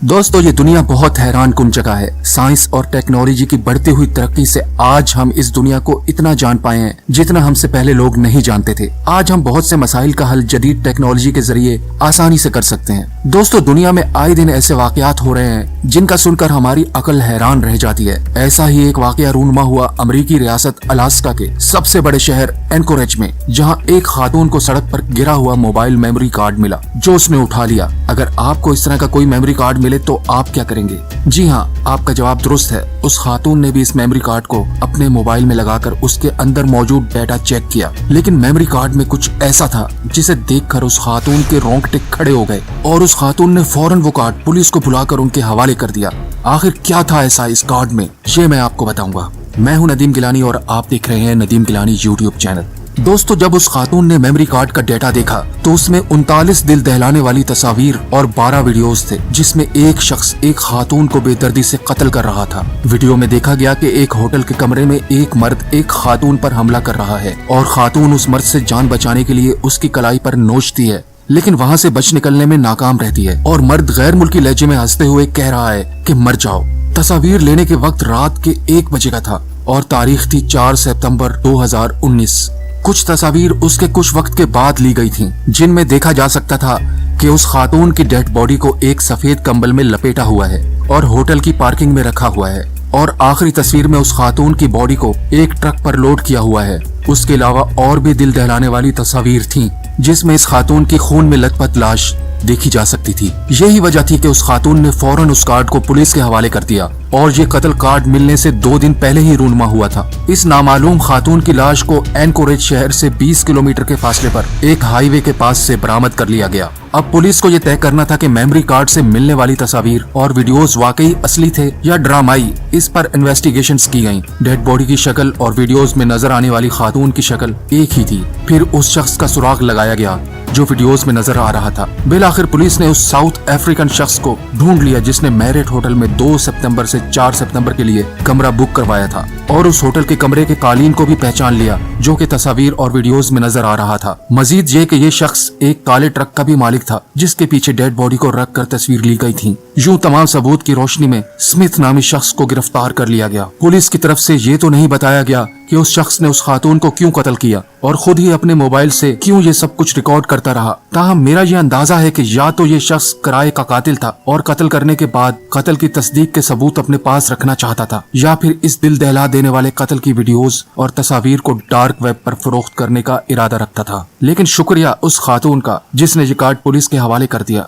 दोस्तों ये दुनिया बहुत हैरान कुन जगह है। साइंस और टेक्नोलॉजी की बढ़ती हुई तरक्की से आज हम इस दुनिया को इतना जान पाए हैं जितना हमसे पहले लोग नहीं जानते थे। आज हम बहुत से मसाइल का हल जदीद टेक्नोलॉजी के जरिए आसानी से कर सकते हैं। दोस्तों दुनिया में आए दिन ऐसे वाकयात हो रहे हैं जिनका सुनकर हमारी अकल हैरान रह जाती है। ऐसा ही एक वाकया रूनुमा हुआ अमेरिकी रियासत अलास्का के सबसे बड़े शहर एनकोरेज में, जहाँ एक खातून को सड़क पर गिरा हुआ मोबाइल मेमोरी कार्ड मिला जो उसने उठा लिया। अगर आपको इस तरह का कोई मेमोरी कार्ड मिले तो आप क्या करेंगे? जी हाँ, आपका जवाब दुरुस्त है। उस खातून ने भी इस मेमोरी कार्ड को अपने मोबाइल में लगाकर उसके अंदर मौजूद डेटा चेक किया, लेकिन मेमोरी कार्ड में कुछ ऐसा था जिसे देखकर उस खातून के रोंगटे खड़े हो गए और उस खातून ने फौरन वो कार्ड पुलिस को बुलाकर उनके हवाले कर दिया। आखिर क्या था ऐसा इस कार्ड में, ये मैं आपको बताऊंगा। मैं हूँ नदीम गिलानी और आप देख रहे हैं नदीम गिलानी यूट्यूब चैनल। दोस्तों जब उस खातून ने मेमोरी कार्ड का डेटा देखा तो उसमें 39 दिल दहलाने वाली तस्वीर और 12 वीडियोस थे, जिसमें एक शख्स एक खातून को बेदर्दी से कत्ल कर रहा था। वीडियो में देखा गया कि एक होटल के कमरे में एक मर्द एक खातून पर हमला कर रहा है और खातून उस मर्द से जान बचाने के लिए उसकी कलाई पर नोचती है, लेकिन वहाँ से बच निकलने में नाकाम रहती है और मर्द गैर मुल्की लहजे में हंसते हुए कह रहा है कि मर जाओ। तस्वीर लेने के वक्त रात के 1 बजे का था और तारीख थी 4 सितंबर 2019। कुछ तस्वीर उसके कुछ वक्त के बाद ली गई थीं, जिनमें देखा जा सकता था कि उस खातून की डेड बॉडी को एक सफेद कंबल में लपेटा हुआ है और होटल की पार्किंग में रखा हुआ है, और आखिरी तस्वीर में उस खातून की बॉडी को एक ट्रक पर लोड किया हुआ है। उसके अलावा और भी दिल दहलाने वाली तस्वीर थीं, जिसमें इस खातून की खून में लथपथ लाश देखी जा सकती थी। यही वजह थी कि उस खातून ने फौरन उस कार्ड को पुलिस के हवाले कर दिया और ये कत्ल कार्ड मिलने से 2 दिन पहले ही रूनुमा हुआ था। इस नामालूम खातून की लाश को एनकोरेज शहर से 20 किलोमीटर के फासले पर एक हाईवे के पास से बरामद कर लिया गया। अब पुलिस को ये तय करना था कि मेमोरी कार्ड से मिलने वाली तस्वीर और वीडियोस वाकई असली थे या ड्रामाई। इस पर इन्वेस्टिगेशंस की गईं। डेड बॉडी की शक्ल और वीडियोस में नजर आने वाली खातून की शक्ल एक ही थी। फिर उस शख्स का सुराग लगाया गया जो वीडियोस में नजर आ रहा था। बिलाखिर पुलिस ने उस साउथ अफ्रीकन शख्स को ढूंढ लिया जिसने मैरियट होटल में 2 सितंबर से 4 सितंबर के लिए कमरा बुक करवाया था, और उस होटल के कमरे के कालीन को भी पहचान लिया जो कि तस्वीर और वीडियोस में नजर आ रहा था। मजीद ये कि ये शख्स एक काले ट्रक का भी मालिक था जिसके पीछे डेड बॉडी को रख कर तस्वीर ली गई थी। यूं तमाम सबूत की रोशनी में स्मिथ नामी शख्स को गिरफ्तार कर लिया गया। पुलिस की तरफ से ये तो नहीं बताया गया कि उस शख्स ने उस खातून को क्यों कत्ल किया और खुद ही अपने मोबाइल से क्यों ये सब कुछ रिकॉर्ड करता रहा। ताहम मेरा ये अंदाजा है कि या तो ये शख्स किराए का कातिल था और कत्ल करने के बाद कत्ल की तस्दीक के सबूत अपने पास रखना चाहता था, या फिर इस दिल दहला देने वाले कत्ल की वीडियोस और तस्वीर को डार्क वेब पर फरोख्त करने का इरादा रखता था। लेकिन शुक्रिया उस खातून का जिसने ये कार्ड पुलिस के हवाले कर दिया,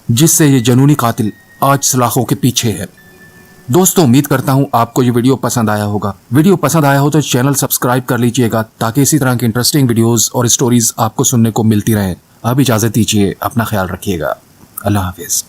जिससे ये जनूनी कातिल आज सलाखों के पीछे है। दोस्तों उम्मीद करता हूँ आपको ये वीडियो पसंद आया होगा। वीडियो पसंद आया हो तो चैनल सब्सक्राइब कर लीजिएगा ताकि इसी तरह की इंटरेस्टिंग वीडियोस और स्टोरीज आपको सुनने को मिलती रहें। अब इजाजत दीजिए, अपना ख्याल रखिएगा। अल्लाह हाफिज।